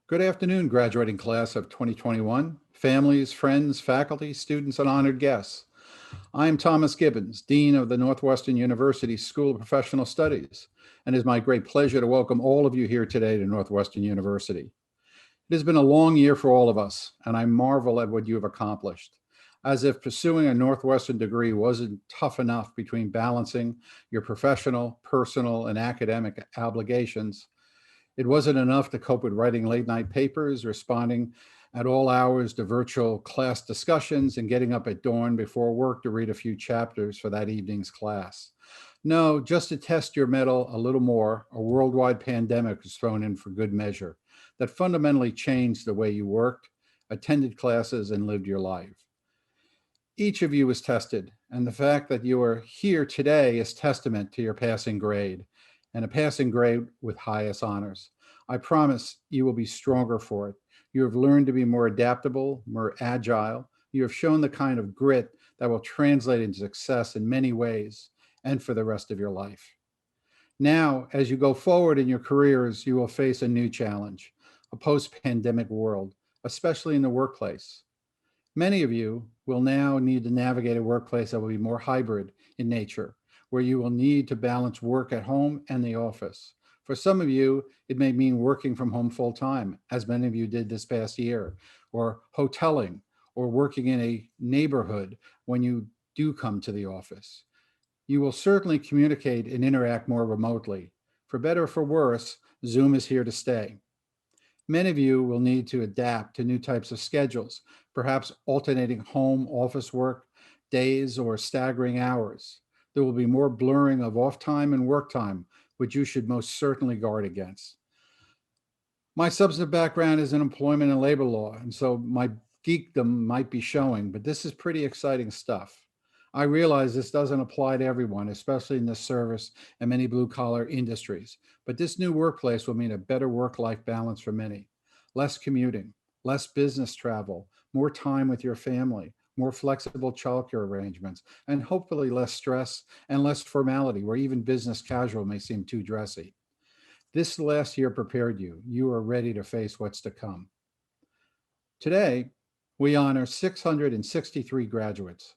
Good afternoon, graduating class of 2021, families, friends, faculty, students, and honored guests. I am Thomas Gibbons, Dean of the Northwestern University School of Professional Studies, and it is my great pleasure to welcome all of you here today to Northwestern University. It has been a long year for all of us, and I marvel at what you have accomplished. As if pursuing a Northwestern degree wasn't tough enough between balancing your professional, personal, and academic obligations, it wasn't enough to cope with writing late night papers, responding at all hours to virtual class discussions, and getting up at dawn before work to read a few chapters for that evening's class. No, just to test your mettle a little more, a worldwide pandemic was thrown in for good measure that fundamentally changed the way you worked, attended classes, and lived your life. Each of you was tested, and the fact that you are here today is testament to your passing grade, and a passing grade with highest honors. I promise you will be stronger for it. You have learned to be more adaptable, more agile. You have shown the kind of grit that will translate into success in many ways and for the rest of your life. Now, as you go forward in your careers, you will face a new challenge, a post-pandemic world, especially in the workplace. Many of you will now need to navigate a workplace that will be more hybrid in nature, where you will need to balance work at home and the office. For some of you, it may mean working from home full time, as many of you did this past year, or hoteling, or working in a neighborhood when you do come to the office. You will certainly communicate and interact more remotely. For better or for worse, Zoom is here to stay. Many of you will need to adapt to new types of schedules, perhaps alternating home office work days or staggering hours. There will be more blurring of off time and work time, which you should most certainly guard against. My substantive background is in employment and labor law, and so my geekdom might be showing, but this is pretty exciting stuff. I realize this doesn't apply to everyone, especially in the service and many blue collar industries, but this new workplace will mean a better work-life balance for many. Less commuting, less business travel, more time with your family, more flexible childcare arrangements, and hopefully less stress and less formality where even business casual may seem too dressy. This last year prepared you. You are ready to face what's to come. Today, we honor 663 graduates,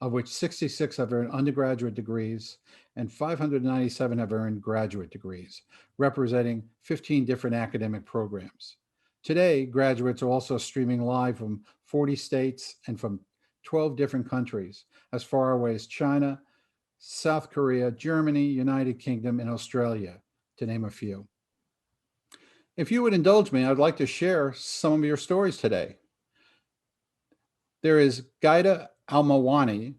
of which 66 have earned undergraduate degrees and 597 have earned graduate degrees, representing 15 different academic programs. Today, graduates are also streaming live from 40 states and from 12 different countries, as far away as China, South Korea, Germany, United Kingdom, and Australia, to name a few. If you would indulge me, I'd like to share some of your stories today. There is Gaida Almawani,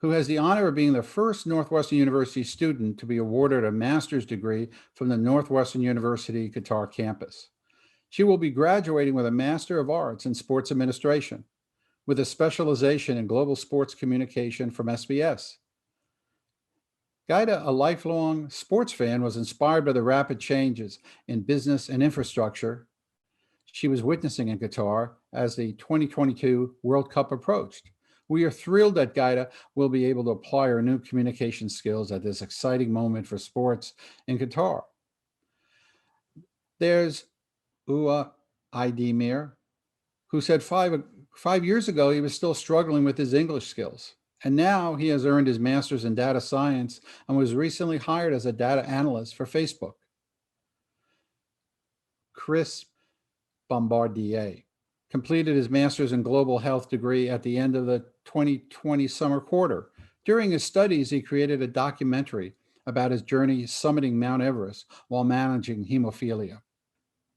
who has the honor of being the first Northwestern University student to be awarded a master's degree from the Northwestern University Qatar campus. She will be graduating with a Master of Arts in Sports Administration, with a specialization in global sports communication from SPS. Gaida, a lifelong sports fan, was inspired by the rapid changes in business and infrastructure she was witnessing in Qatar as the 2022 World Cup approached. We are thrilled that Gaida will be able to apply her new communication skills at this exciting moment for sports in Qatar. There's Ua Idemir, who said five years ago he was still struggling with his English skills. And now he has earned his master's in data science and was recently hired as a data analyst for Facebook. Chris Bombardier completed his master's in global health degree at the end of the 2020 summer quarter. During his studies, he created a documentary about his journey summiting Mount Everest while managing hemophilia.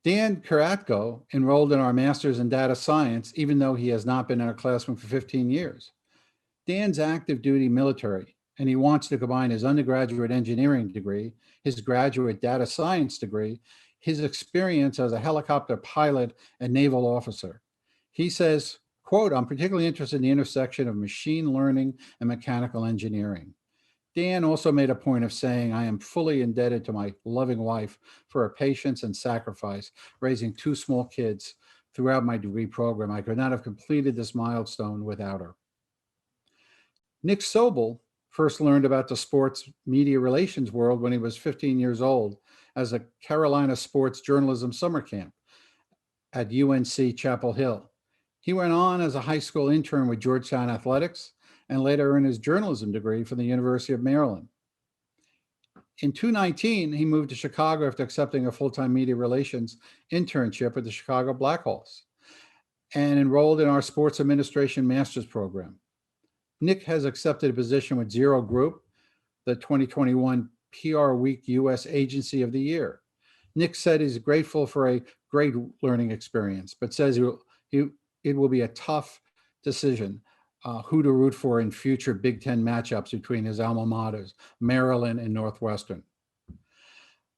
Dan Karatko enrolled in our master's in data science, even though he has not been in our classroom for 15 years. Dan's active duty military, and he wants to combine his undergraduate engineering degree, his graduate data science degree, his experience as a helicopter pilot and naval officer. He says, quote, "I'm particularly interested in the intersection of machine learning and mechanical engineering." Dan also made a point of saying, "I am fully indebted to my loving wife for her patience and sacrifice raising two small kids throughout my degree program. I could not have completed this milestone without her." Nick Sobel first learned about the sports media relations world when he was 15 years old as a Carolina sports journalism summer camp. at UNC Chapel Hill. He went on as a high school intern with Georgetown Athletics and later earned his journalism degree from the University of Maryland. In 2019, he moved to Chicago after accepting a full-time media relations internship with the Chicago Blackhawks and enrolled in our sports administration master's program. Nick has accepted a position with Zero Group, the 2021 PR Week U.S. Agency of the Year. Nick said he's grateful for a great learning experience, but says it will be a tough decision who to root for in future Big Ten matchups between his alma maters, Maryland and Northwestern.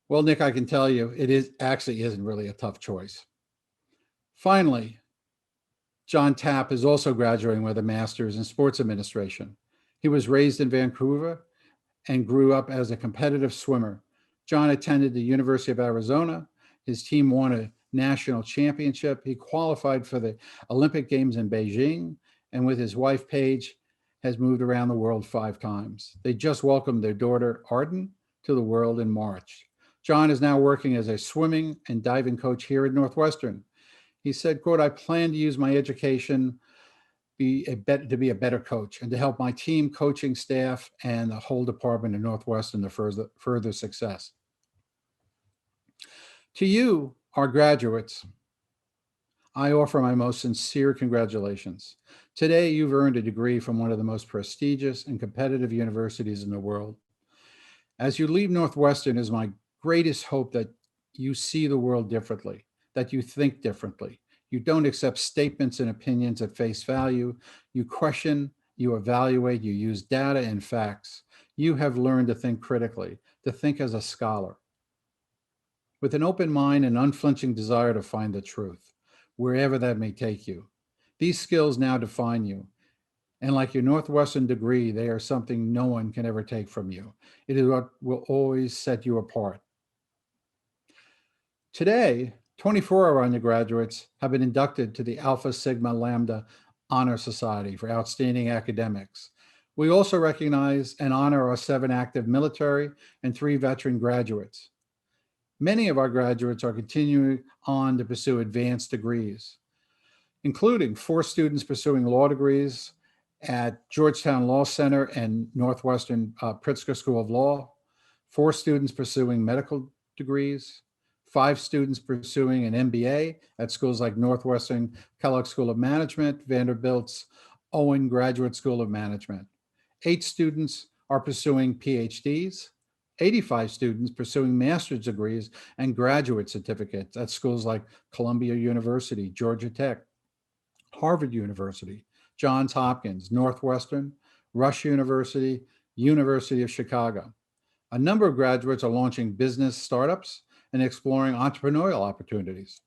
Well, Nick, I can tell you, it isn't really a tough choice. Finally, John Tapp is also graduating with a master's in sports administration. He was raised in Vancouver and grew up as a competitive swimmer. John attended the University of Arizona. His team won a national championship. He qualified for the Olympic Games in Beijing, and with his wife, Paige, has moved around the world 5 times. They just welcomed their daughter, Arden, to the world in March. John is now working as a swimming and diving coach here at Northwestern. He said, quote, "I plan to use my education to be a better coach and to help my team, coaching staff, and the whole department at Northwestern to further success." To you, our graduates, I offer my most sincere congratulations. Today, you've earned a degree from one of the most prestigious and competitive universities in the world. As you leave Northwestern, it is my greatest hope that you see the world differently, that you think differently. You don't accept statements and opinions at face value. You question, you evaluate, you use data and facts. You have learned to think critically, to think as a scholar, with an open mind and unflinching desire to find the truth, wherever that may take you. These skills now define you. And like your Northwestern degree, they are something no one can ever take from you. It is what will always set you apart. Today, 24 of our undergraduates have been inducted to the Alpha Sigma Lambda Honor Society for outstanding academics. We also recognize and honor our 7 active military and 3 veteran graduates. Many of our graduates are continuing on to pursue advanced degrees, including 4 students pursuing law degrees at Georgetown Law Center and Northwestern Pritzker School of Law, 4 students pursuing medical degrees, 5 students pursuing an MBA at schools like Northwestern Kellogg School of Management, Vanderbilt's Owen Graduate School of Management. 8 students are pursuing PhDs, 85 students pursuing master's degrees and graduate certificates at schools like Columbia University, Georgia Tech, Harvard University, Johns Hopkins, Northwestern, Rush University, University of Chicago. A number of graduates are launching business startups and exploring entrepreneurial opportunities.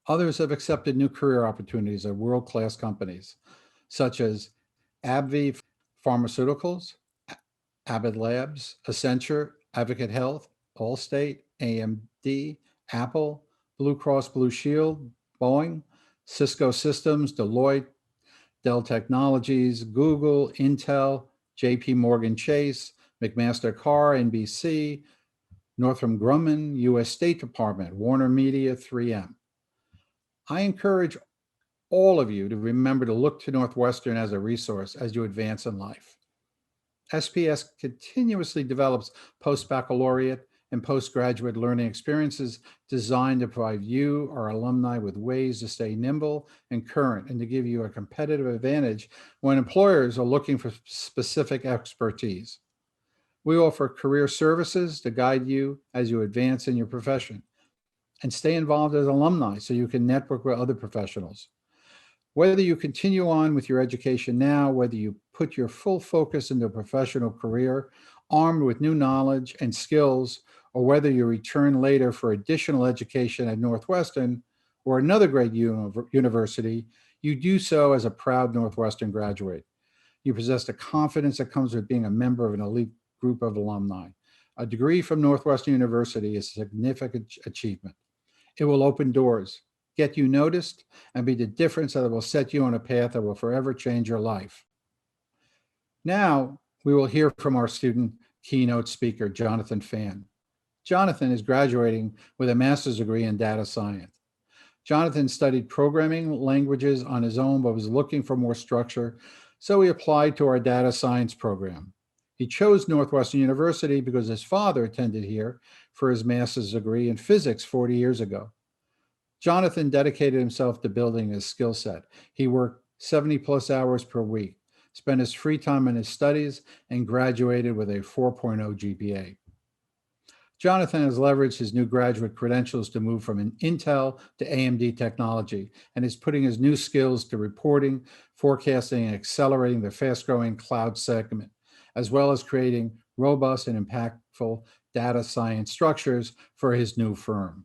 Others have accepted new career opportunities at world-class companies, such as AbbVie Pharmaceuticals, Abbott Labs, Accenture, Advocate Health, Allstate, AMD, Apple, Blue Cross Blue Shield, Boeing, Cisco Systems, Deloitte, Dell Technologies, Google, Intel, JP Morgan Chase, McMaster Carr, NBC, Northrop Grumman, U.S. State Department, Warner Media, 3M. I encourage all of you to remember to look to Northwestern as a resource as you advance in life. SPS continuously develops post-baccalaureate and postgraduate learning experiences designed to provide you, our alumni, with ways to stay nimble and current and to give you a competitive advantage when employers are looking for specific expertise. We offer career services to guide you as you advance in your profession and stay involved as alumni so you can network with other professionals. Whether you continue on with your education now, whether you put your full focus into a professional career armed with new knowledge and skills, or whether you return later for additional education at Northwestern or another great university, you do so as a proud Northwestern graduate. You possess the confidence that comes with being a member of an elite group of alumni. A degree from Northwestern University is a significant achievement. It will open doors, get you noticed, and be the difference that will set you on a path that will forever change your life. Now, we will hear from our student keynote speaker, Jonathan Fan. Jonathan is graduating with a master's degree in data science. Jonathan studied programming languages on his own, but was looking for more structure, so he applied to our data science program. He chose Northwestern University because his father attended here for his master's degree in physics 40 years ago. Jonathan dedicated himself to building his skill set. He worked 70 plus hours per week, spent his free time in his studies, and graduated with a 4.0 GPA. Jonathan has leveraged his new graduate credentials to move from an Intel to AMD technology and is putting his new skills to reporting, forecasting, and accelerating the fast-growing cloud segment, as well as creating robust and impactful data science structures for his new firm.